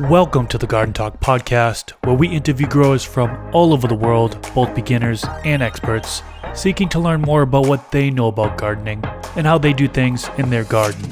Welcome to the Garden Talk podcast, where we interview growers from all over the world, both beginners and experts, seeking to learn more about what they know about gardening and how they do things in their garden.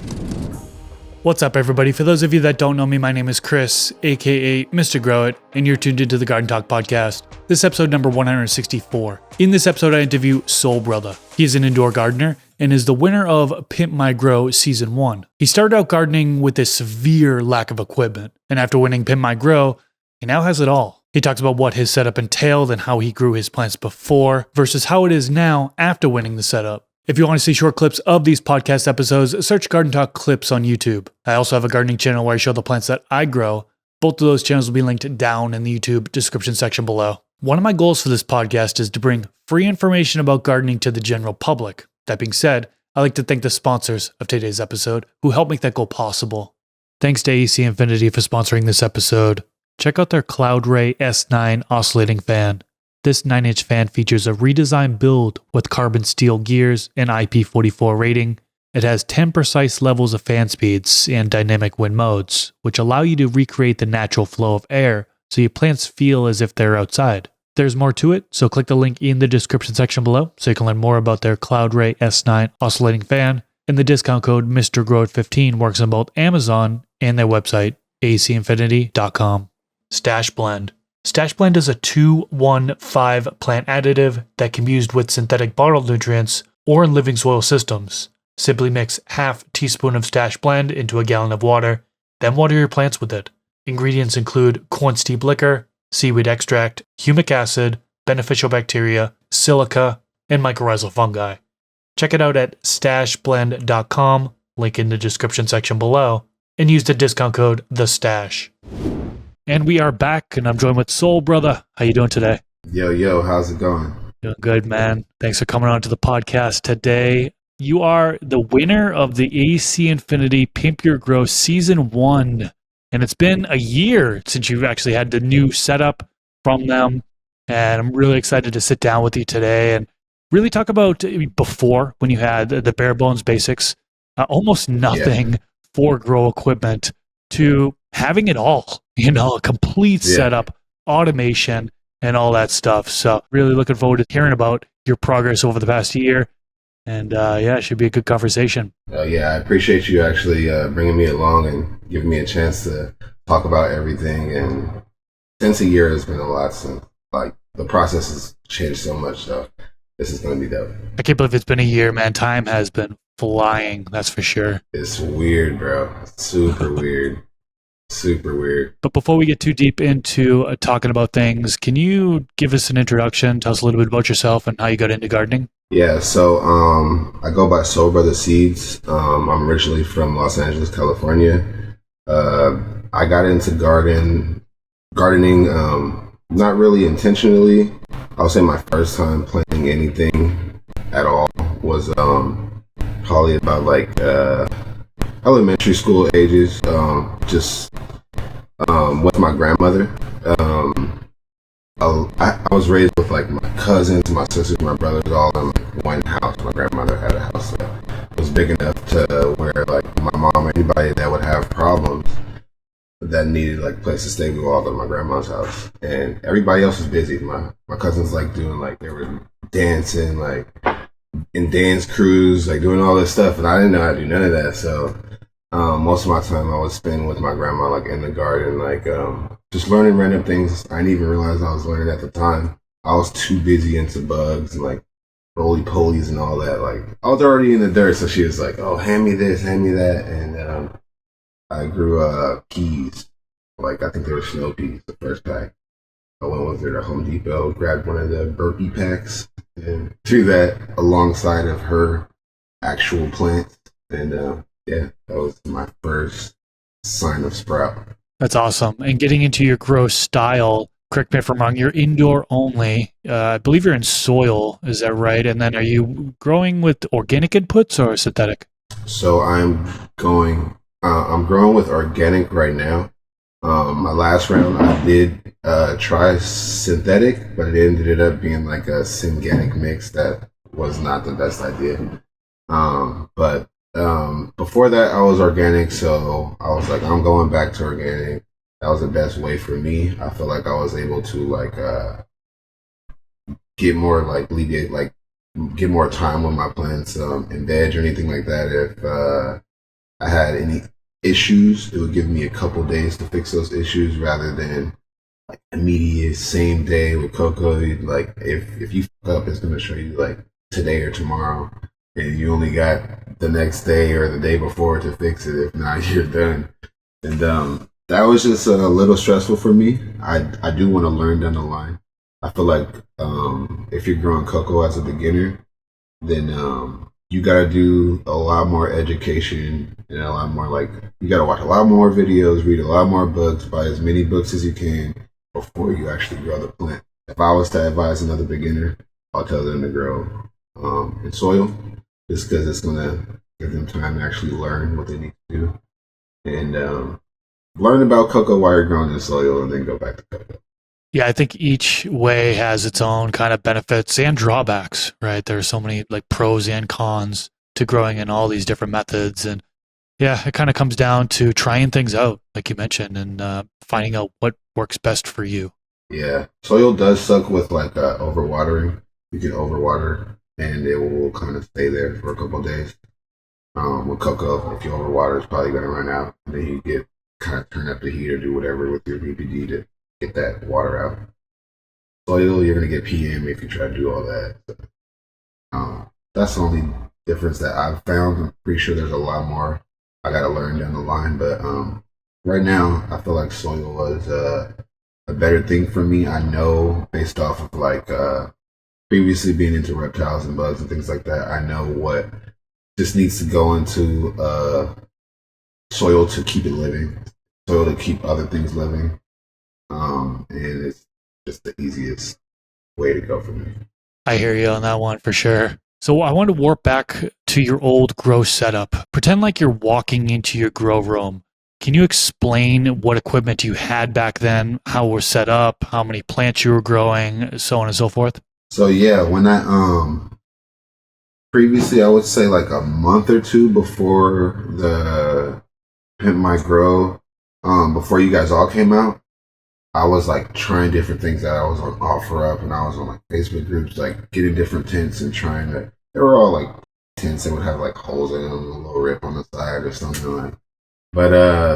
What's up, everybody? For those of you that don't know me, my name is Chris, aka Mr. Grow It, and you're tuned into the Garden Talk podcast. This is episode number 164. In this episode, I interview Soul Brother. He is an indoor gardener and is the winner of Pimp My Grow Season 1. He started out gardening with a severe lack of equipment, and after winning Pimp My Grow, he now has it all. He talks about what his setup entailed and how he grew his plants before versus how it is now after winning the setup. If you want to see short clips of these podcast episodes, search Garden Talk Clips on YouTube. I also have a gardening channel where I show the plants that I grow. Both of those channels will be linked down in the YouTube description section below. One of my goals for this podcast is to bring free information about gardening to the general public. That being said, I'd like to thank the sponsors of today's episode who helped make that goal possible. Thanks to AC Infinity for sponsoring this episode. Check out their CloudRay S9 oscillating fan. This 9-inch fan features a redesigned build with carbon steel gears and IP44 rating. It has 10 precise levels of fan speeds and dynamic wind modes, which allow you to recreate the natural flow of air so your plants feel as if they're outside. There's more to it, so click the link in the description section below so you can learn more about their CloudRay S9 oscillating fan. And the discount code MrGrowIt15 works on both Amazon and their website, acinfinity.com. Stash Blend. Stash Blend is a 2-1-5 plant additive that can be used with synthetic bottled nutrients or in living soil systems. Simply mix half teaspoon of Stash Blend into a gallon of water, then water your plants with it. Ingredients include corn steep liquor, seaweed extract, humic acid, beneficial bacteria, silica, and mycorrhizal fungi. Check it out at stashblend.com, link in the description section below, and use the discount code THESTASH. And we are back, and I'm joined with Soul Brother. How you doing today? Yo, how's it going? Doing good, man. Thanks for coming on to the podcast today. You are the winner of the AC Infinity Pimp Your Grow Season 1. And it's been a year since you've actually had the new setup from them. And I'm really excited to sit down with you today and really talk about before, when you had the bare bones basics, almost nothing for grow equipment, to having it all, a complete setup, automation, and all that stuff. So really looking forward to hearing about your progress over the past year. And it should be a good conversation. I appreciate you actually bringing me along and giving me a chance to talk about everything. And since a year has been a lot, since the process has changed so much. So this is going to be dope. I can't believe it's been a year, man. Time has been flying, that's for sure. It's weird, bro. Super weird. Super weird. But before we get too deep into talking about things, can you give us an introduction? Tell us a little bit about yourself and how you got into gardening. Yeah, so I go by Soul Brother Seeds. I'm originally from Los Angeles, California. I got into gardening not really intentionally. I would say my first time planting anything at all was probably about elementary school ages, just with my grandmother. I was raised with my cousins, my sisters, my brothers, all in one house. My grandmother had a house that was big enough to where my mom or anybody that would have problems that needed a place to stay would go all to my grandma's house. And everybody else was busy. My cousins doing they were dancing in dance crews, doing all this stuff, and I didn't know how to do none of that. So most of my time I would spend with my grandma in the garden, just learning random things I didn't even realize I was learning at the time. I was too busy into bugs and roly-polies and all that. I was already in the dirt, so she was oh, hand me this, hand me that. And I grew peas. I think they were snow peas, the first pack. I went with her to Home Depot, grabbed one of the burpee packs, and threw that alongside of her actual plants. And that was my first sign of sprout. That's awesome. And getting into your grow style, correct me if I'm wrong, you're indoor only. I believe you're in soil, is that right? And then are you growing with organic inputs or synthetic? So I'm growing with organic right now. My last round I did try synthetic, but it ended up being a synganic mix that was not the best idea. But Before that, I was organic, so I was like, I'm going back to organic. That was the best way for me. I feel like I was able to get more like alleviate like get more time with my plants in bed or anything like that. If I had any issues, it would give me a couple days to fix those issues rather than immediate same day with cocoa. Like if you fuck up, it's gonna show you like today or tomorrow, and you only got the next day or the day before to fix it. If not, you're done. And that was just a little stressful for me. I do want to learn down the line. I feel like if you're growing cocoa as a beginner, then you got to do a lot more education and a lot more like you got to watch a lot more videos, read a lot more books, buy as many books as you can before you actually grow the plant. If I was to advise another beginner, I'll tell them to grow in soil, just because it's gonna give them time to actually learn what they need to do and learn about cocoa while you're growing in soil, and then go back to cocoa. Yeah, I think each way has its own kind of benefits and drawbacks, right? There's so many like pros and cons to growing in all these different methods. And yeah, it kind of comes down to trying things out, like you mentioned, and finding out what works best for you. Yeah, soil does suck with like overwatering. You can overwater, and it will kind of stay there for a couple of days. With cocoa, if you overwater, it's probably going to run out, and then you get kind of turn up the heat or do whatever with your BPD to get that water out. Soil, you're going to get PM if you try to do all that. So, that's the only difference that I've found. I'm pretty sure there's a lot more I got to learn down the line, but right now I feel like soil was a better thing for me. I know based off of like previously being into reptiles and bugs and things like that, I know what just needs to go into soil to keep it living, soil to keep other things living, and it's just the easiest way to go for me. I hear you on that one for sure. So I want to warp back to your old grow setup. Pretend like you're walking into your grow room. Can you explain what equipment you had back then, how it was set up, how many plants you were growing, so on and so forth? So yeah, when I previously I would say like a month or two before the Pimp My Grow, before you guys all came out, I was like trying different things that I was on OfferUp, and I was on like Facebook groups, like getting different tents and trying to. They were all like tents that would have like holes in them, a little rip on the side or something like. But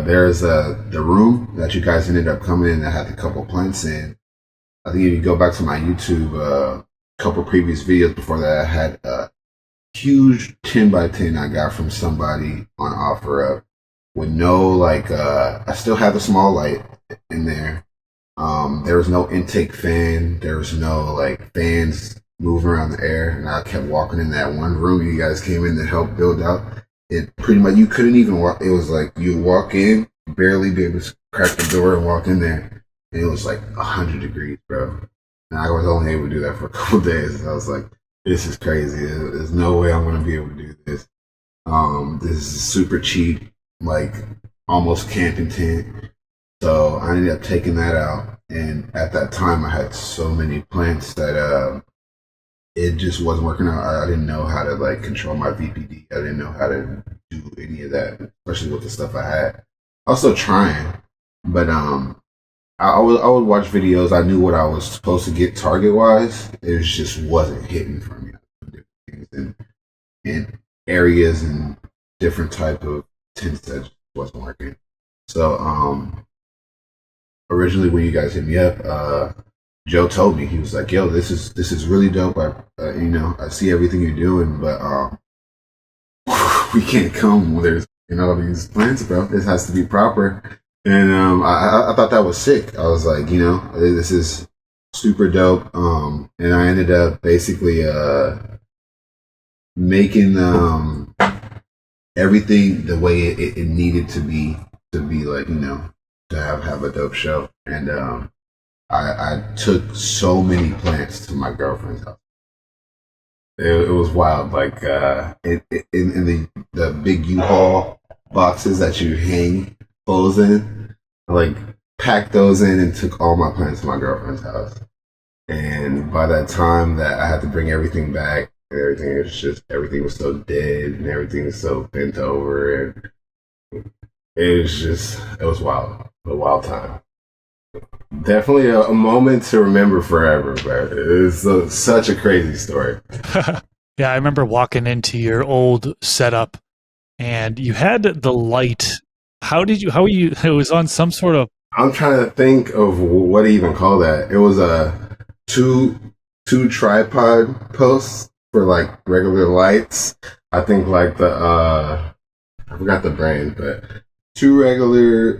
there's the room that you guys ended up coming in that had a couple plants in. I think if you go back to my YouTube, couple previous videos before that, I had a huge 10 by 10 I got from somebody on OfferUp with no like. I still have a small light in there. There was no intake fan. There was no like fans moving around the air, and I kept walking in that one room you guys came in to help build out. It pretty much you couldn't even walk. It was like you walk in, barely be able to crack the door and walk in there, and it was like 100 degrees, bro. And I was only able to do that for a couple of days. I was like, this is crazy. There's no way I'm gonna be able to do this. This is super cheap, like almost camping tent. So I ended up taking that out, and at that time I had so many plants that it just wasn't working out. I didn't know how to like control my VPD. I didn't know how to do any of that, especially with the stuff I had. I was still trying, but I would watch videos. I knew what I was supposed to get target wise. It just wasn't hitting for me. Different things and areas and different type of tents that just wasn't working. So originally when you guys hit me up, Joe told me he was like, "Yo, this is really dope. I see everything you're doing, but we can't come when there's all these plants, bro. This has to be proper." And I thought that was sick. I was like, this is super dope. And I ended up basically making everything the way it needed to be like to have a dope show. And I took so many plants to my girlfriend's house. It was wild. Like in the big U-Haul boxes that you hang clothes in, I, like packed those in and took all my plants to my girlfriend's house. And by that time that I had to bring everything back, and everything was so dead and everything was so bent over, and it was wild. a wild time. Definitely a moment to remember forever, but it's such a crazy story. Yeah, I remember walking into your old setup and you had the light. How were you, it was on some sort of, I'm trying to think of what to even call that. It was a two two tripod posts for like regular lights. I think like the I forgot the brand, but two regular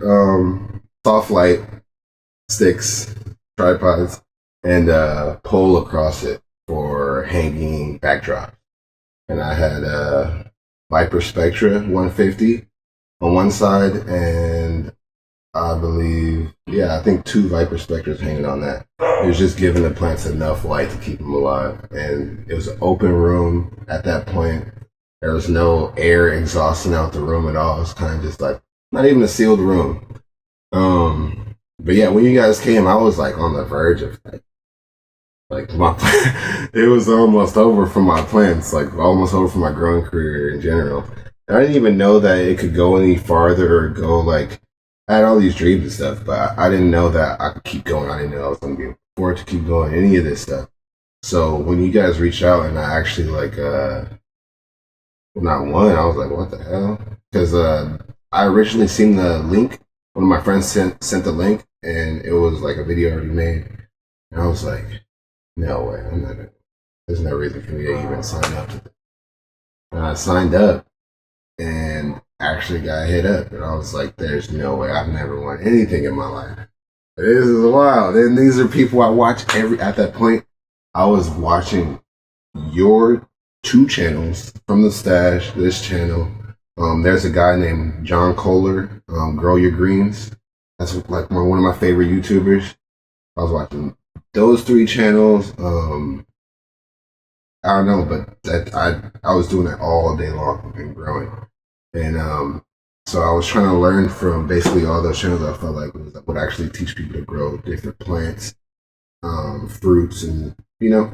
soft light sticks, tripods, and a pole across it for hanging backdrop. And I had a Viper Spectra 150 on one side, and I believe, yeah, I think two Viper Spectras hanging on that. It was just giving the plants enough light to keep them alive. And it was an open room at that point. There was no air exhausting out the room at all. It was kind of just like, not even a sealed room. But yeah, when you guys came, I was like on the verge of like my, it was almost over for my plants, like almost over for my growing career in general. And I didn't even know that it could go any farther or go like, I had all these dreams and stuff, but I didn't know that I could keep going. I didn't know I was going to be able to afford to keep going, any of this stuff. So when you guys reached out and I actually like, not one, I was like, what the hell? Because I originally seen the link. One of my friends sent the link, and it was like a video already made. And I was like, no way, I'm not gonna. There's no reason for me to even sign up to this. And I signed up and actually got hit up, and I was like, there's no way. I've never won anything in my life. This is wild. And these are people I watch at that point. I was watching your two channels from the stash, this channel. There's a guy named John Kohler, Grow Your Greens. That's like one of my favorite YouTubers. I was watching those three channels. I don't know, but that I was doing it all day long and growing. And so I was trying to learn from basically all those channels. I felt like would actually teach people to grow different plants, fruits, and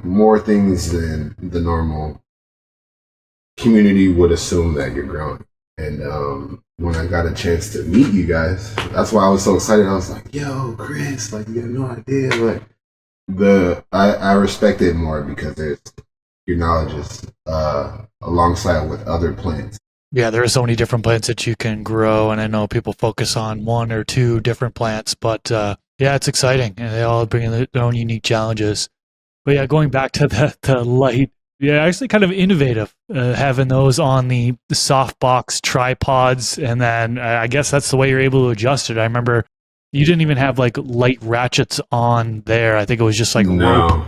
more things than the normal community would assume that you're growing. And when I got a chance to meet you guys, that's why I was so excited. I was like, "Yo, Chris, like you have no idea." Like I respect it more because there's your knowledge is alongside with other plants. yeah, there are so many different plants that you can grow. And I know people focus on one or two different plants, but yeah, it's exciting. And they all bring their own unique challenges. But yeah, going back to the light, yeah, actually kind of innovative having those on the softbox tripods, and then I guess that's the way you're able to adjust it. I remember you didn't even have like light ratchets on there. I think it was just like rope. No,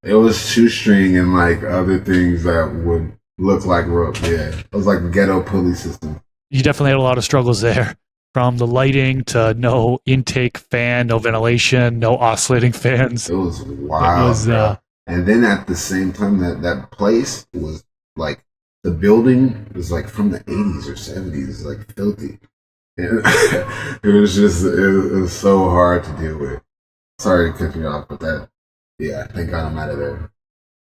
it was shoestring and like other things that would look like rope. Yeah, it was like the ghetto pulley system. You definitely had a lot of struggles there, from the lighting to no intake fan, no ventilation, no oscillating fans. It was It wild, was bro. And then at the same time, that place was like the building was like from the 80s or 70s, like filthy. And it was just it was so hard to deal with. Sorry to cut you off, but yeah, thank God I'm out of there.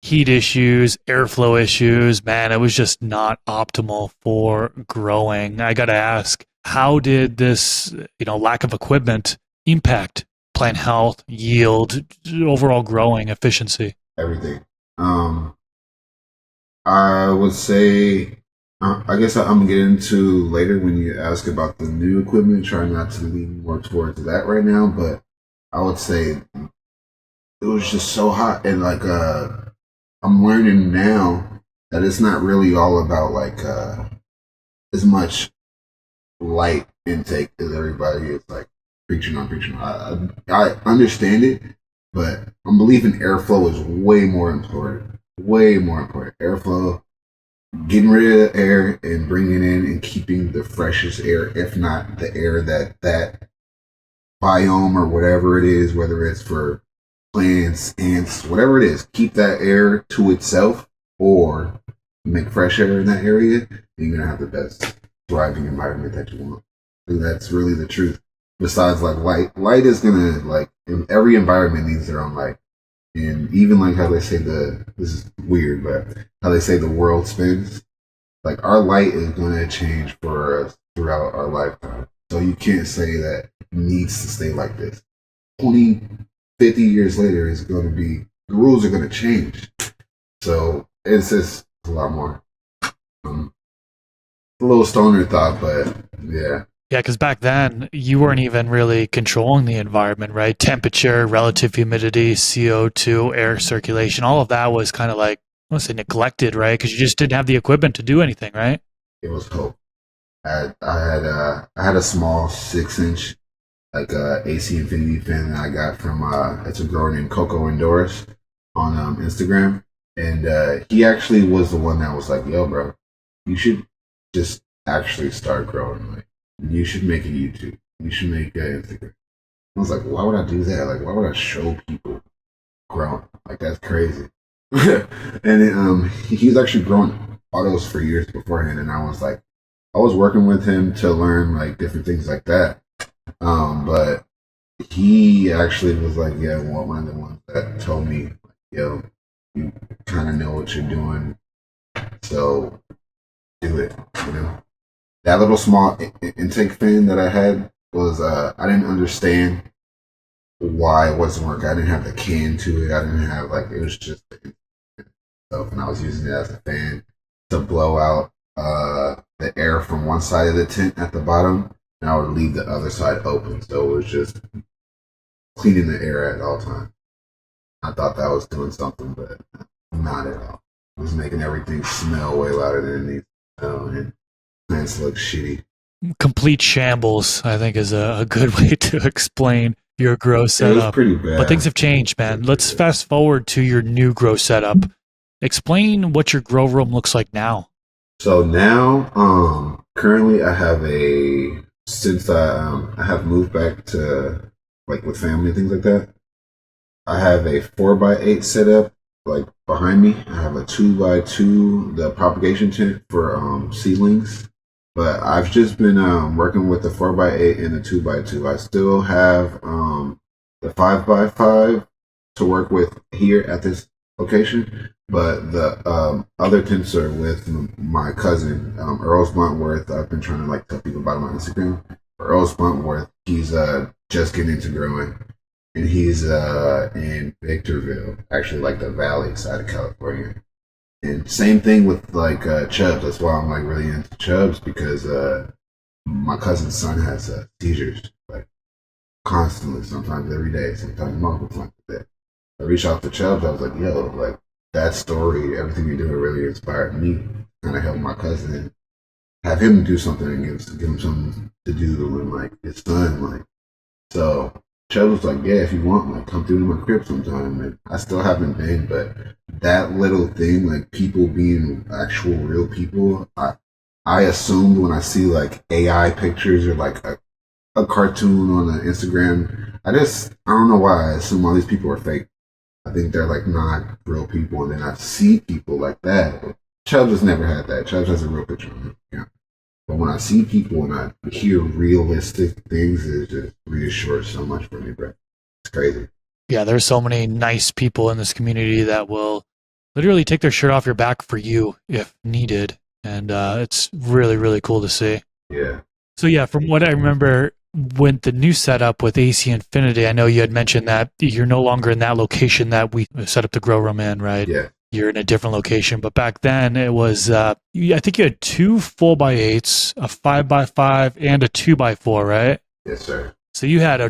heat issues, airflow issues. Man, it was just not optimal for growing. I got to ask, how did this, lack of equipment impact plant health, yield, overall growing efficiency? Everything. I would say, I guess I'm gonna get into later when you ask about the new equipment. Try not to lean more towards that right now, but I would say it was just so hot, and like I'm learning now that it's not really all about like as much light intake as everybody is like preaching on preaching on. I understand it, but I'm believing airflow is way more important. Way more important. Airflow, getting rid of air and bringing in and keeping the freshest air, if not the air that biome or whatever it is, whether it's for plants, ants, whatever it is, keep that air to itself or make fresh air in that area, and you're gonna have the best thriving environment that you want. And that's really the truth. Besides like light is gonna like in every environment needs their own light. And even like how they say this is weird, but how they say the world spins, like our light is gonna change for us throughout our lifetime. So you can't say that needs to stay like this. 20, 50 years later, it's going to be, the rules are going to change. So it's just a lot more. A little stoner thought, but yeah. Yeah, because back then you weren't even really controlling the environment, right? Temperature, relative humidity, CO2, air circulation, all of that was kind of like, I want to say neglected, right? Because you just didn't have the equipment to do anything, right? It was hope. I had a small 6 inch like AC Infinity fan that I got from it's a girl named Coco Indoors on Instagram, and he actually was the one that was like, "Yo, bro, you should just actually start growing. Like, you should make a YouTube. You should make an Instagram." I was like, "Why would I do that? Like, why would I show people growing? Like, that's crazy." And then, he was actually growing autos for years beforehand, and I was like, I was working with him to learn like different things like that. But he actually was like, yeah, well, one of the ones that told me, like, yo, you kind of know what you're doing, so do it. You know, that little small intake fan that I had was, I didn't understand why it wasn't working. I didn't have the can to it. I didn't have like, it was just stuff, and I was using it as a fan to blow out the air from one side of the tent at the bottom, and I would leave the other side open, so it was just cleaning the air at all times. I thought that was doing something, but not at all. It was making everything smell way louder than it needs to smell, and plants look shitty. Complete shambles, I think, is a good way to explain your grow It was setup. pretty But things bad. have changed, man. Let's fast forward to your new grow setup. Explain what your grow room looks like now. So now, currently I have since I have moved back to like with family and things like that. I have a 4x8 setup like behind me. I have a 2x2, the propagation tent for seedlings. But I've just been working with the 4x8 and the 2x2. I still have the 5x5 to work with here at this location. But the other tents are with my cousin, Earls Bluntworth. I've been trying to like tell people about him on Instagram. Earls Bluntworth, he's just getting into growing, and he's in Victorville, actually like the valley side of California. And same thing with like Chubbs. That's why I'm like really into Chubbs, because my cousin's son has seizures like constantly, sometimes every day, sometimes multiple times a day. I reached out to Chubbs. I was like, yo, like that story, everything you're doing really inspired me. Kind of help my cousin, have him do something and give him something to do, and like his son, like so. Chubb was like, yeah, if you want, like, come through to my crib sometime. And I still haven't been, but that little thing, like people being actual real people, I assumed when I see like AI pictures or like a cartoon on the Instagram, I don't know why I assume all these people are fake. I think they're like not real people, and then I see people like that. Chubbs has never had that. Chubbs has a real picture on him. Yeah. But when I see people and I hear realistic things, it just reassures so much for me, bro. It's crazy. Yeah, there's so many nice people in this community that will literally take their shirt off your back for you if needed. And it's really, really cool to see. Yeah. So, yeah, from what I remember with the new setup with AC Infinity, I know you had mentioned that you're no longer in that location that we set up the grow room in, right? Yeah. You're in a different location. But back then it was, I think you had two 4x8s, a 5x5, and a 2x4, right? Yes, sir. So you had a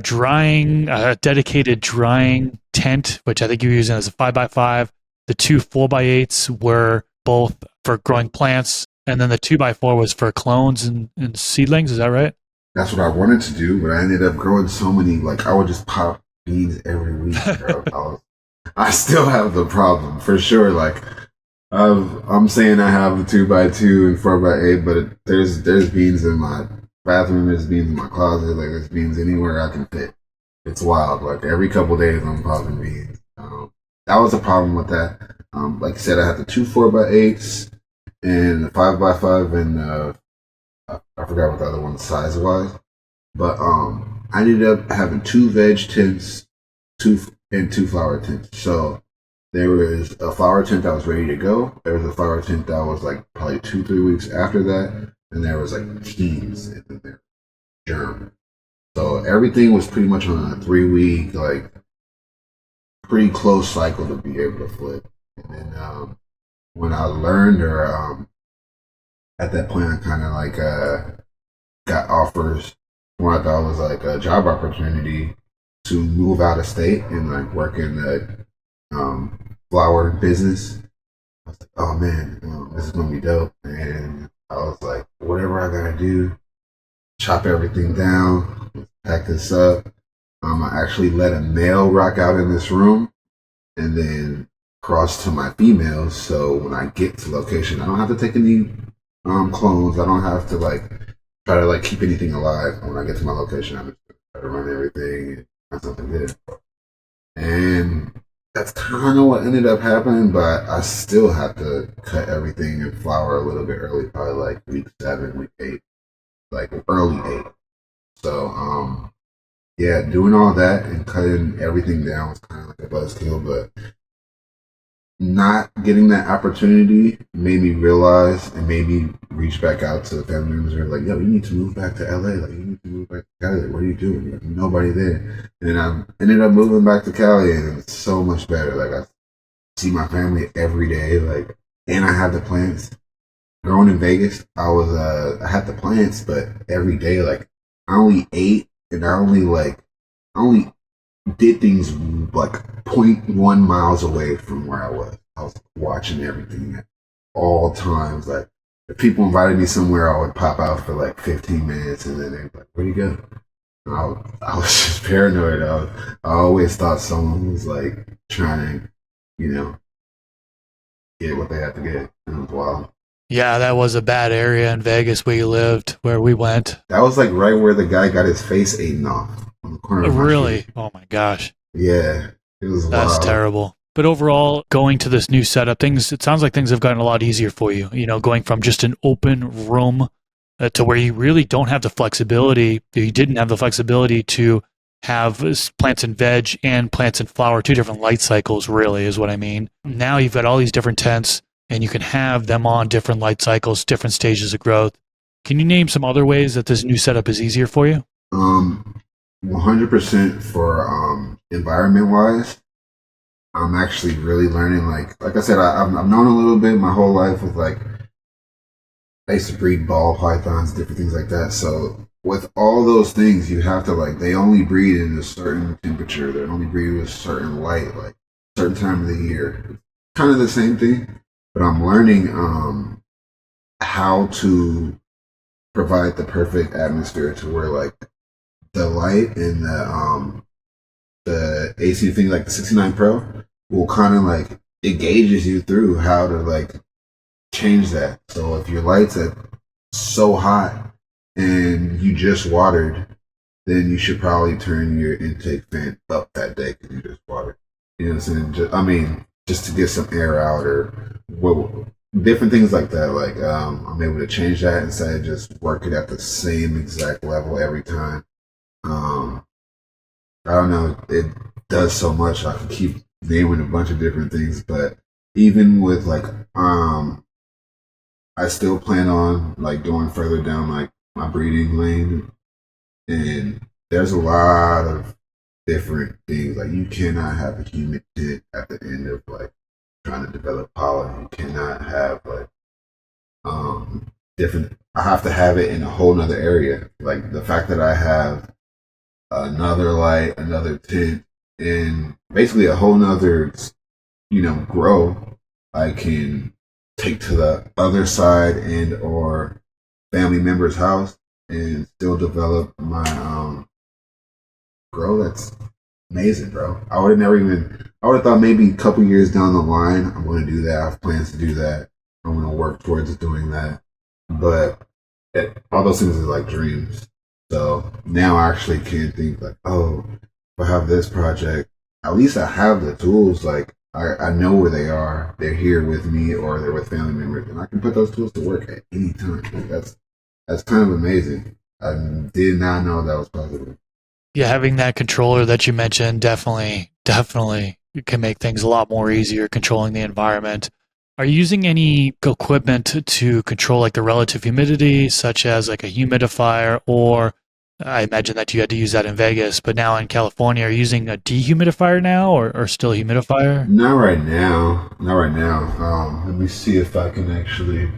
dedicated drying tent, which I think you were using as a 5x5. The two 4x8s were both for growing plants, and then the 2x4 was for clones and seedlings. Is that right? That's what I wanted to do, but I ended up growing so many. Like I would just pop beans every week, bro. I still have the problem for sure. Like I'm saying I have the 2x2 and 4x8, but there's beans in my bathroom. There's beans in my closet. Like there's beans anywhere I can fit. It's wild. Like every couple days I'm popping beans. That was a problem with that. Like I said, I had the two 4x8s and the 5x5, and I forgot what the other one size was. But I ended up having two veg tents, two flower tents. So there was a flower tent that was ready to go. There was a flower tent that was like probably 2-3 weeks after that, and there was like teens and then there germ. So everything was pretty much on a 3 week, like pretty close cycle to be able to flip. And then when I learned, or at that point, I kind of like got offers what I thought was like a job opportunity to move out of state and like work in the flower business. I was like, oh man, this is gonna be dope. And I was like, whatever I gotta do, chop everything down, pack this up. I actually let a male rock out in this room and then cross to my females. So when I get to location, I don't have to take any clones. I don't have to like try to like keep anything alive. When I get to my location, I'm just try to run everything and find something good. And that's kind of what ended up happening, but I still had to cut everything in flour a little bit early, probably like week 7, week 8, like early 8. So, yeah, doing all that and cutting everything down was kind of like a buzzkill, but not getting that opportunity made me realize and made me reach back out to the family members who were like, yo, you need to move back to LA. Like, you need to move back to Cali. Like, what are you doing? Like, nobody there. And I ended up moving back to Cali, and it's so much better. Like, I see my family every day. Like, and I have the plants. Growing in Vegas, I had the plants, but every day, like, I only ate and I only did things like zero point 0.1 miles away from where I was. I was watching everything at all times. Like if people invited me somewhere, I would pop out for like 15 minutes and then they'd be like, where you go? I was just paranoid. I always thought someone was like trying to, you know, get what they had to get. And it was wild. Yeah, that was a bad area in Vegas where you lived, where we went. That was like right where the guy got his face eaten off on the corner of my Really? street. Oh my gosh. Yeah, it was That's wild. terrible. But overall, going to this new setup, it sounds like things have gotten a lot easier for you. You know, going from just an open room to where you really don't have the flexibility, you didn't have the flexibility to have plants and veg and plants and flower, two different light cycles, really, is what I mean. Now you've got all these different tents and you can have them on different light cycles, different stages of growth. Can you name some other ways that this new setup is easier for you? 100% for environment wise. I'm actually really learning. Like I said, I've known a little bit my whole life with like I used to breed ball pythons, different things like that. So with all those things, you have to like they only breed in a certain temperature. They only breed with a certain light, like certain time of the year. Kind of the same thing, but I'm learning how to provide the perfect atmosphere to where like the light and the AC thing like the 69 Pro will kind of like it gauges you through how to like change that. So if your lights at so hot and you just watered, then you should probably turn your intake fan up that day because you just watered. You know what I'm saying? Just to get some air out or what different things like that. Like I'm able to change that instead of just working at the same exact level every time. Um, I don't know. It does so much. I can keep naming a bunch of different things, but even with like, I still plan on like going further down like my breeding lane, and there's a lot of different things. Like you cannot have a humid tent at the end of like trying to develop pollen. You cannot have like different. I have to have it in a whole nother area. Like the fact that I have another light, another tent, and basically a whole nother, grow I can take to the other side and or family member's house and still develop my grow. That's amazing, bro. I would have thought maybe a couple years down the line, I'm going to do that. I have plans to do that. I'm going to work towards doing that. But all those things are like dreams. So now I actually can think like, oh, if I have this project, at least I have the tools. Like I know where they are. They're here with me or they're with family members, and I can put those tools to work at any time. Like that's kind of amazing. I did not know that was possible. Yeah, having that controller that you mentioned definitely can make things a lot more easier controlling the environment. Are you using any equipment to control like the relative humidity, such as like a humidifier or I imagine that you had to use that in Vegas, but now in California, are you using a dehumidifier now or still a humidifier? Not right now. Not right now. Let me see if I can actually.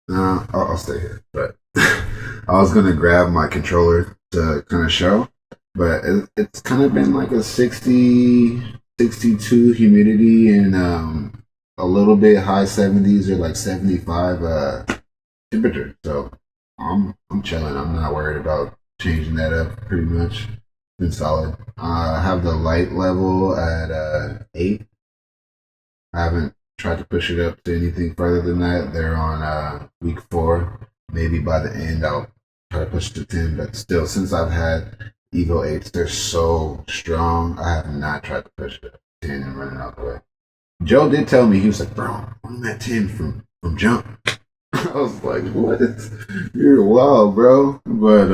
I'll stay here. But I was gonna grab my controller to kind of show, but it's kind of been like a 60, 62 humidity and a little bit high 70s or like 75 temperature. So I'm chilling. I'm not worried about changing that up. Pretty much been solid. I have the light level at 8. I haven't tried to push it up to anything further than that. They're on week 4. Maybe by the end I'll try to push it to 10. But still, since I've had Evo 8s, they're so strong. I have not tried to push it up to 10 and run it out the way. Joe did tell me, he was like, bro, I'm at 10 from jump. I was like, what? You're wild, bro. But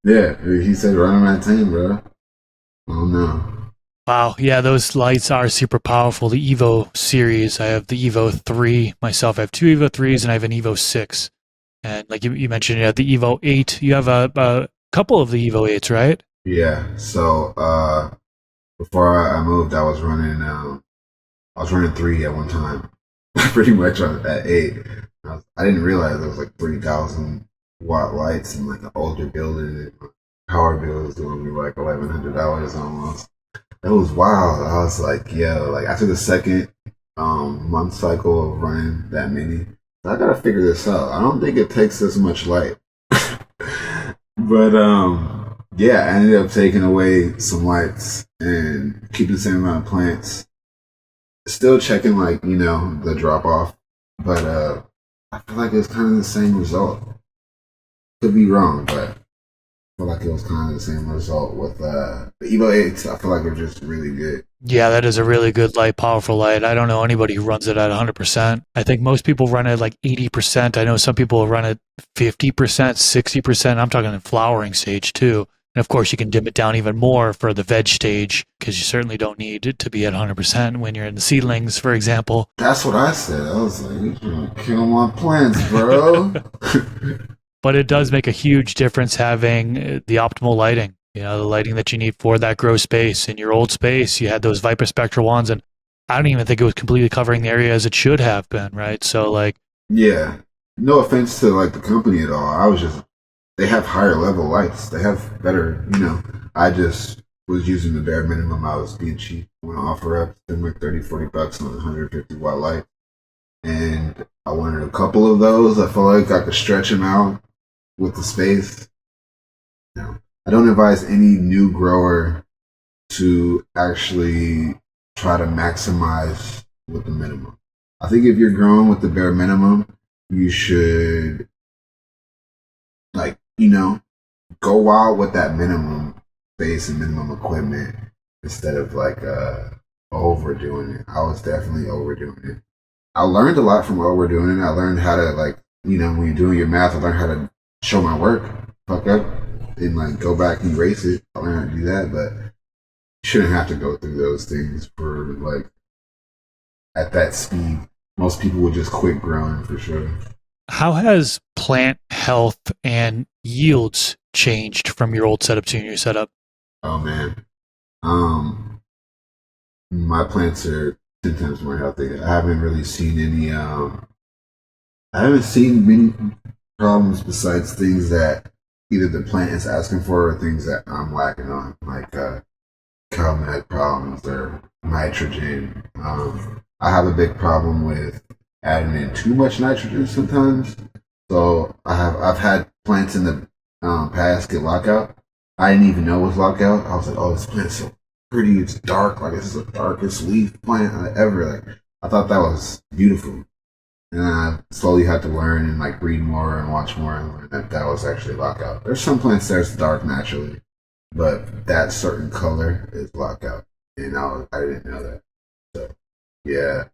yeah, he said run him at 10, bro. I don't know. Wow, yeah, those lights are super powerful. The Evo series, I have the Evo 3 myself. I have 2 Evo 3s and I have an Evo 6. And like you mentioned, you have the Evo 8. You have a couple of the Evo 8s, right? Yeah. So before I moved, I was running 3 at one time, pretty much at 8. I didn't realize there was like 3,000 watt lights in like an older building. And my power bill was doing me like $1,100 almost. It was wild. I was like, yo, like after the second month cycle of running that many, I gotta figure this out. I don't think it takes this much light. But yeah, I ended up taking away some lights and keeping the same amount of plants. Still checking like, the drop off. But I feel like it's kind of the same result. Could be wrong, but I feel like it was kind of the same result with the Evo 8s. I feel like they're just really good. Yeah, that is a really good light, powerful light. I don't know anybody who runs it at 100%. I think most people run it like 80%. I know some people run it 50%, 60%. I'm talking in flowering stage too. And of course, you can dim it down even more for the veg stage because you certainly don't need it to be at 100% when you're in the seedlings, for example. That's what I said. I was like, you're trying to kill my plants, bro. But it does make a huge difference having the optimal lighting. You know, the lighting that you need for that grow space. In your old space, you had those Viper Spectra ones, and I don't even think it was completely covering the area as it should have been, right? So, like, Yeah. No offense to like the company at all. They have higher level lights. They have better, I just was using the bare minimum. I was being cheap. I want to offer up them like 30, $40 on a 150 watt light. And I wanted a couple of those. I feel like I could stretch them out with the space. I don't advise any new grower to actually try to maximize with the minimum. I think if you're growing with the bare minimum, you should go wild with that minimum space and minimum equipment instead of like overdoing it. I was definitely overdoing it. I learned a lot from overdoing it. I learned how to when you're doing your math, I learned how to show my work, fuck up, and like go back and erase it. I learned how to do that, but you shouldn't have to go through those things for like at that speed. Most people would just quit growing for sure. how has plant health and yields changed from your old setup to your new setup? Oh man, um, my plants are 10 times more healthy. I haven't really seen any. I haven't seen many problems besides things that either the plant is asking for or things that I'm lacking on, like CalMag problems or nitrogen. I have a big problem with adding in too much nitrogen sometimes. So I've had plants in the past get lockout. I didn't even know it was lockout. I was like, oh, this plant's so pretty. It's dark. Like this is the darkest leaf plant ever. Like I thought that was beautiful. And I slowly had to learn and like read more and watch more and learn that that was actually lockout. There's some plants that's dark naturally, but that certain color is lockout, and I didn't know that. So yeah,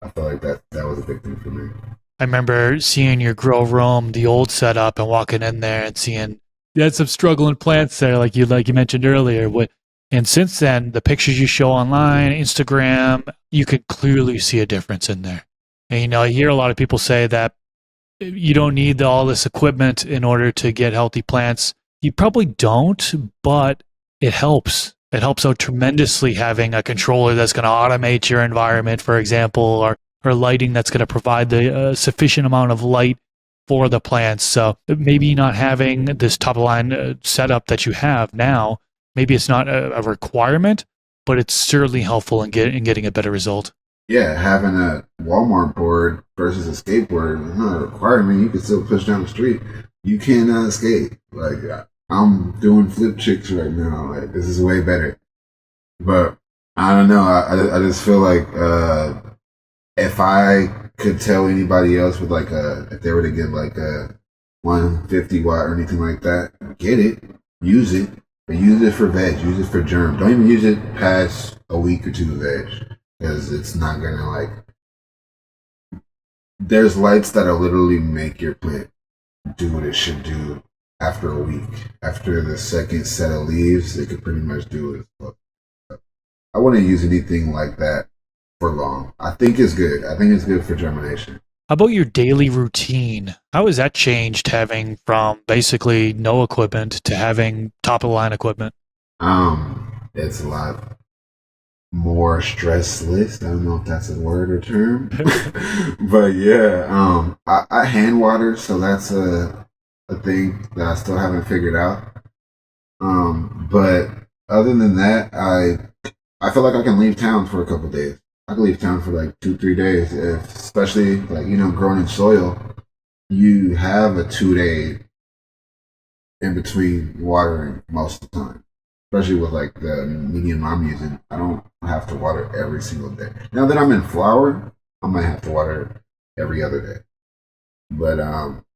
I feel like that was a big thing for me. I remember seeing your grow room, the old setup, and walking in there and seeing you had some struggling plants there, like you mentioned earlier. And since then, the pictures you show online, Instagram, you could clearly see a difference in there. And I hear a lot of people say that you don't need all this equipment in order to get healthy plants. You probably don't, but it helps. It helps out tremendously having a controller that's going to automate your environment, for example, or lighting that's going to provide the sufficient amount of light for the plants. So maybe not having this top of line setup that you have now, maybe it's not a requirement, but it's certainly helpful in getting a better result. Yeah, having a Walmart board versus a skateboard is not a requirement. You can still push down the street. You cannot skate. Like I'm doing flip chicks right now. Like this is way better. But I don't know. I just feel like if I could tell anybody else with like if they were to get like a 150 watt or anything like that, get it, use it, but use it for veg, use it for germ. Don't even use it past a week or two of veg because it's not gonna like. There's lights that'll literally make your plant do what it should do after a week. After the second set of leaves, it could pretty much do it. I wouldn't use anything like that for long. I think it's good. I think it's good for germination. How about your daily routine? How has that changed having from basically no equipment to having top of the line equipment? It's a lot more stressless. I don't know if that's a word or term, but yeah, I hand water, so that's a thing that I still haven't figured out. But other than that, I feel like I can leave town for a couple of days. I can leave town for like 2-3 days, if, especially like growing in soil. You have a 2 day in between watering most of the time, especially with like the medium I'm using. I don't have to water every single day. Now that I'm in flower, I might have to water every other day. But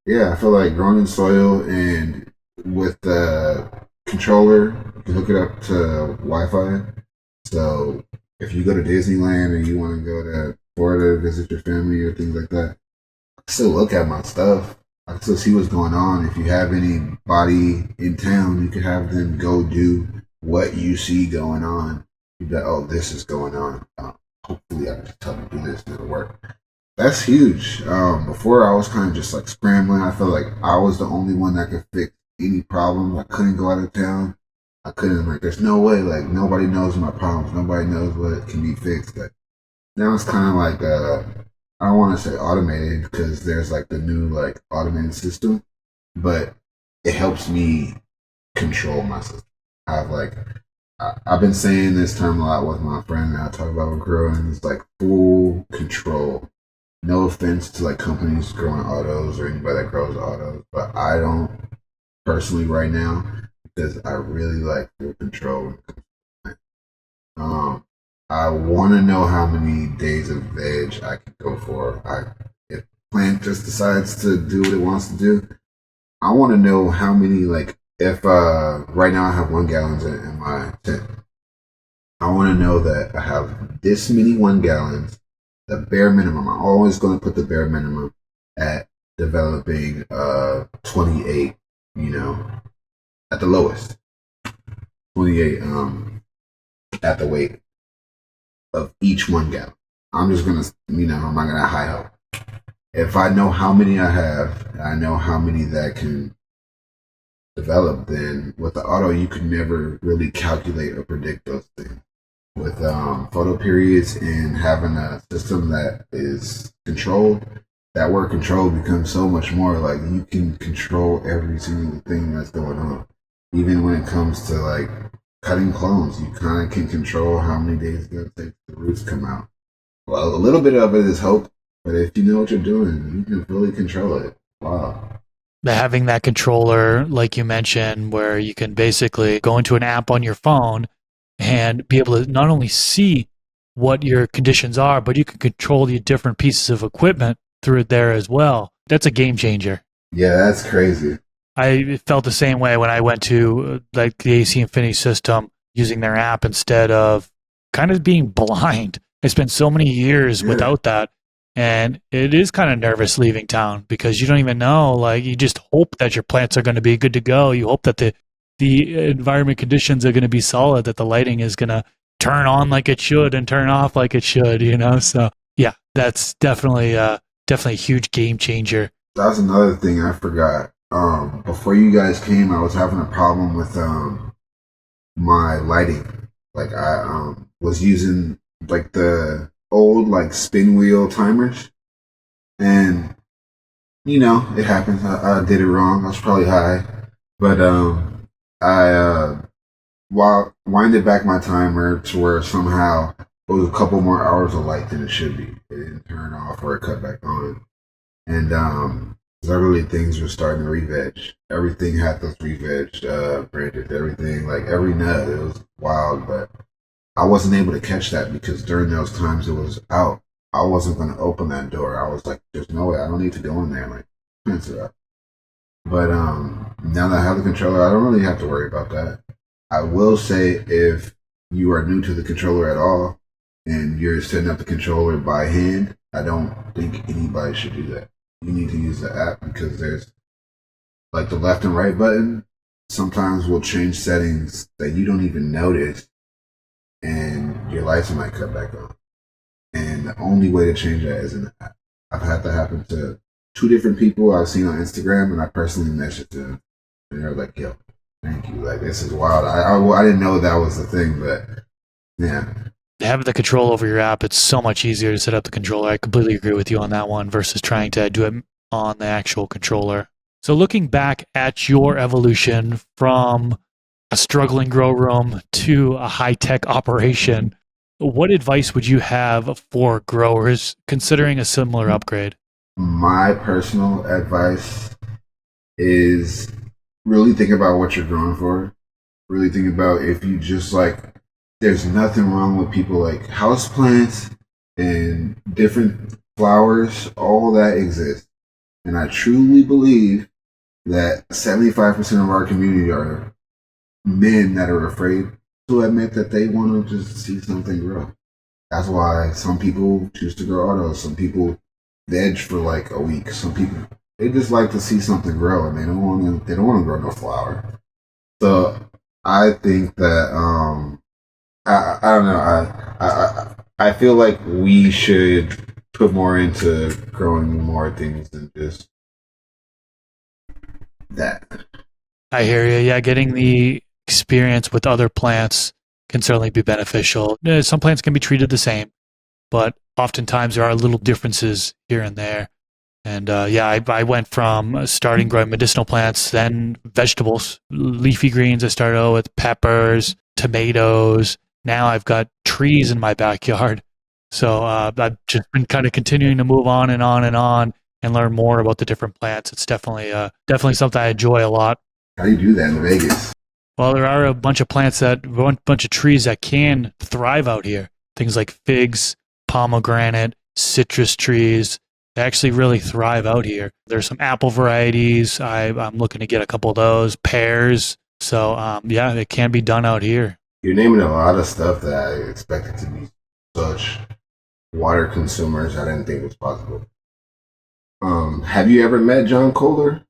yeah, I feel like growing in soil and with the controller, you can hook it up to Wi-Fi. So if you go to Disneyland or you want to go to Florida to visit your family or things like that, I can still look at my stuff. I can still see what's going on. If you have anybody in town, you can have them go do what you see going on. You'd be like, oh, this is going on. Hopefully I can just tell them to do this and it'll work. That's huge. Before I was kind of just like scrambling. I felt like I was the only one that could fix any problem. I couldn't go out of town. I couldn't, like, there's no way, like, nobody knows my problems. Nobody knows what can be fixed. Like, now it's kind of like, I don't want to say automated because there's like the new, like, automated system, but it helps me control my system. I've, like, I've been saying this term a lot with my friend that I talk about with growing. It's like full control. No offense to, like, companies growing autos or anybody that grows autos, but I don't personally right now, because I really like full control. I want to know how many days of veg I can go for. If plant just decides to do what it wants to do, I want to know how many. Like if right now I have 1 gallons in my tent, I want to know that I have this many 1 gallons. The bare minimum. I'm always going to put the bare minimum at developing 28. At the lowest, 28 at the weight of each 1 gallon. I'm just gonna, I'm not gonna high hope. If I know how many I have, and I know how many that can develop, then with the auto, you can never really calculate or predict those things. With photo periods and having a system that is controlled, that word control becomes so much more like you can control every single thing that's going on. Even when it comes to like cutting clones, you kind of can control how many days it's going to take the roots come out. Well, a little bit of it is hope, but if you know what you're doing, you can fully control it. Wow. Having that controller, like you mentioned, where you can basically go into an app on your phone and be able to not only see what your conditions are, but you can control the different pieces of equipment through it there as well. That's a game changer. Yeah, that's crazy. I felt the same way when I went to like the AC Infinity system using their app instead of kind of being blind. I spent so many years without that, and it is kind of nervous leaving town because you don't even know. Like you just hope that your plants are going to be good to go. You hope that the environment conditions are going to be solid, that the lighting is going to turn on like it should and turn off like it should. So yeah, that's definitely a huge game changer. That's another thing I forgot. Before you guys came, I was having a problem with my lighting. Like I was using like the old like spin wheel timers, and it happens. I did it wrong. I was probably high, but I winded back my timer to where somehow it was a couple more hours of light than it should be. It didn't turn off or it cut back on, and literally things were starting to re-veg. Everything had those re-veg branded. Everything, like every nut, it was wild, but I wasn't able to catch that because during those times it was out. I wasn't going to open that door. I was like, "There's no way. I don't need to go in there." Like, answer that. But now that I have the controller, I don't really have to worry about that. I will say if you are new to the controller at all and you're setting up the controller by hand, I don't think anybody should do that. You need to use the app because there's like the left and right button sometimes will change settings that you don't even notice and your lights might cut back on. And the only way to change that is in the app. I've had that happen to two different people I've seen on Instagram, and I personally messaged them, and they're like, "Yo, thank you. Like this is wild. I didn't know that was the thing, but yeah." Having the control over your app, it's so much easier to set up the controller. I completely agree with you on that one versus trying to do it on the actual controller. So looking back at your evolution from a struggling grow room to a high-tech operation, what advice would you have for growers considering a similar upgrade? My personal advice is really think about what you're growing for. Really think about if you just like, there's nothing wrong with people like houseplants and different flowers, all that exists. And I truly believe that 75% of our community are men that are afraid to admit that they want to just see something grow. That's why some people choose to grow autos. Some people veg for like a week. Some people they just like to see something grow, and they don't want to grow no flower. So I think that I don't know I feel like we should put more into growing more things than just that. I hear you. Yeah, getting the experience with other plants can certainly be beneficial. Some plants can be treated the same, but oftentimes there are little differences here and there. And I went from starting growing medicinal plants, then vegetables, leafy greens. I started out with peppers, tomatoes. Now I've got trees in my backyard. So I've just been kind of continuing to move on and on and on and learn more about the different plants. It's definitely something I enjoy a lot. How do you do that in Vegas? Well, there are a bunch of bunch of trees that can thrive out here. Things like figs, pomegranate, citrus trees. They actually really thrive out here. There's some apple varieties. I'm looking to get a couple of those. Pears. So, yeah, it can be done out here. You're naming a lot of stuff that I expected to be such water consumers. I didn't think was possible. Have you ever met John Kohler?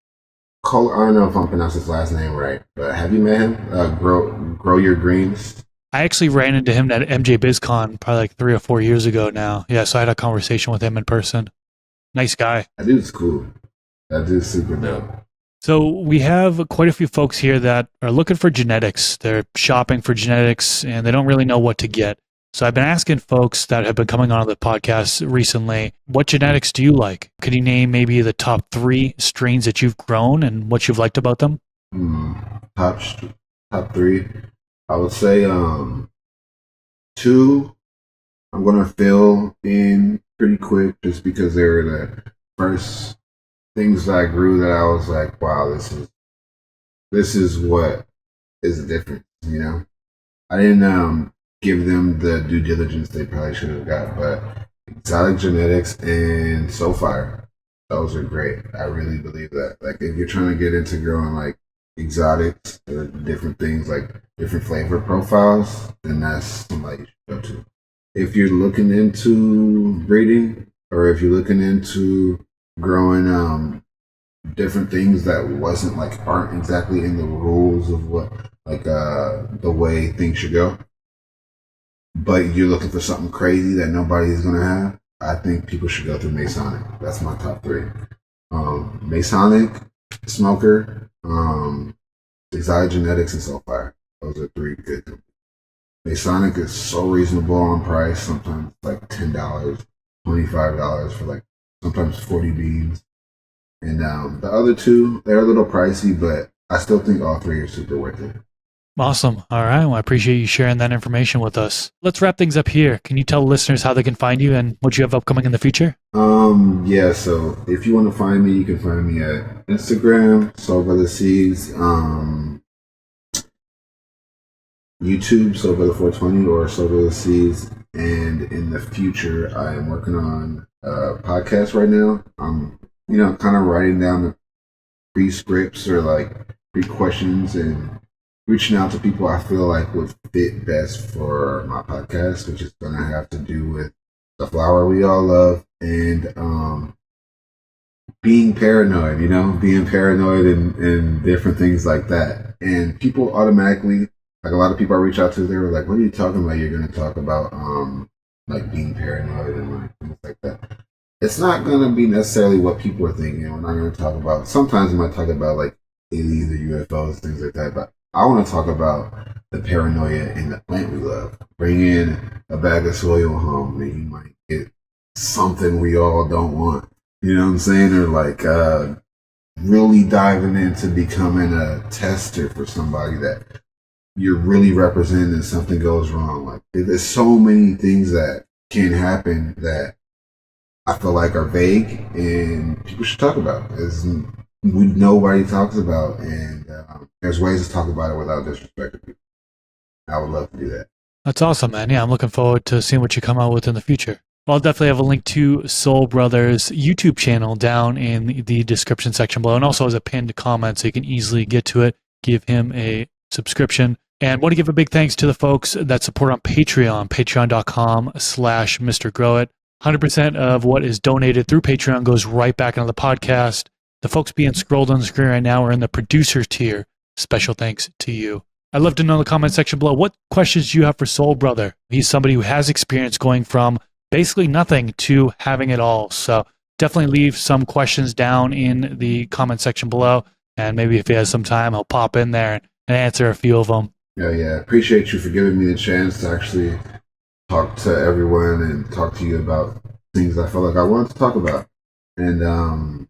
Kohler, I don't know if I'm pronouncing his last name right, but have you met him? Grow Your Greens. I actually ran into him at MJ BizCon probably like 3 or 4 years ago now. Yeah, so I had a conversation with him in person. Nice guy. That dude's cool. That dude's super dope. So we have quite a few folks here that are looking for genetics. They're shopping for genetics and they don't really know what to get. So I've been asking folks that have been coming on the podcast recently, what genetics do you like? Could you name maybe the top 3 strains that you've grown and what you've liked about them? Top 3. I would say 2. I'm gonna fill in pretty quick just because they were the first things that I grew that I was like, wow, this is what is the difference, you know. I didn't give them the due diligence they probably should have got, but exotic genetics and so fire, those are great. I really believe that. Like if you're trying to get into growing like exotics or different things like different flavor profiles, then that's somebody you should go to. If you're looking into breeding or if you're looking into growing different things that wasn't like aren't exactly in the rules of what like the way things should go, but you're looking for something crazy that nobody's gonna have, I think people should go through Masonic. That's my top 3. Masonic, Smoker, Exotic Genetics, and Soulfire. Those are three good companies. Masonic is so reasonable on price. Sometimes like $10, $25 for like sometimes 40 beans. And the other two, they're a little pricey, but I still think all three are super worth it. Awesome. All right. Well, I appreciate you sharing that information with us. Let's wrap things up here. Can you tell listeners how they can find you and what you have upcoming in the future? Yeah, so if you want to find me, you can find me at Instagram, Soul Brother Seeds, YouTube, Soul Brother 420 or Soul Brother Seeds. And in the future, I am working on a podcast right now. I'm, kind of writing down the pre-scripts or like pre-questions and reaching out to people I feel like would fit best for my podcast, which is going to have to do with the flower we all love and being paranoid, being paranoid and different things like that. And people automatically, like a lot of people I reach out to, they were like, what are you talking about? You're going to talk about like being paranoid and like things like that. It's not going to be necessarily what people are thinking. We're not going to talk about, sometimes we might talk about like aliens or UFOs, things like that, but I want to talk about the paranoia in the plant we love. Bring in a bag of soil home and you might get something we all don't want. You know what I'm saying? Or like really diving into becoming a tester for somebody that you're really representing and something goes wrong. Like there's so many things that can happen that I feel like are vague and people should talk about. Nobody talks about, and there's ways to talk about it without disrespecting people. I would love to do that. That's awesome, man. Yeah, I'm looking forward to seeing what you come out with in the future. Well, I'll definitely have a link to Soul Brothers' YouTube channel down in the description section below, and also as a pinned comment so you can easily get to it, give him a subscription. And want to give a big thanks to the folks that support on Patreon, patreon.com/Mr. Growit. 100% of what is donated through Patreon goes right back into the podcast. The folks being scrolled on the screen right now are in the producer tier. Special thanks to you. I'd love to know in the comment section below, what questions do you have for Soul Brother? He's somebody who has experience going from basically nothing to having it all. So definitely leave some questions down in the comment section below. And maybe if he has some time, he'll pop in there and answer a few of them. Yeah. Appreciate you for giving me the chance to actually talk to everyone and talk to you about things I felt like I wanted to talk about. And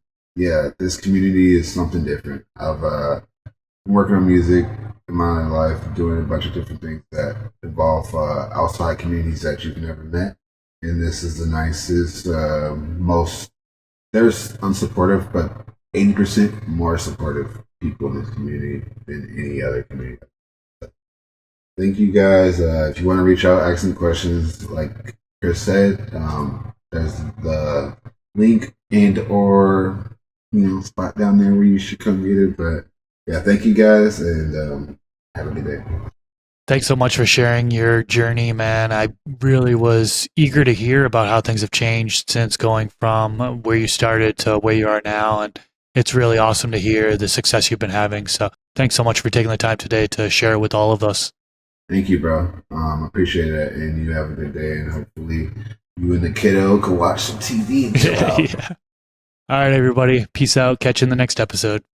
this community is something different. I've been working on music in my life, doing a bunch of different things that involve outside communities that you've never met. And this is the nicest, most, there's unsupportive, but 80% more supportive people in this community than any other community. Thank you guys. If you want to reach out, ask some questions, like Chris said, there's the link and or spot down there where you should come get it. But yeah, thank you guys and have a good day. Thanks so much for sharing your journey, man. I really was eager to hear about how things have changed since going from where you started to where you are now. And it's really awesome to hear the success you've been having. So thanks so much for taking the time today to share it with all of us. Thank you, bro. Appreciate it. And you have a good day. And hopefully you and the kiddo can watch some TV and chill out. Yeah. All right, everybody. Peace out. Catch you in the next episode.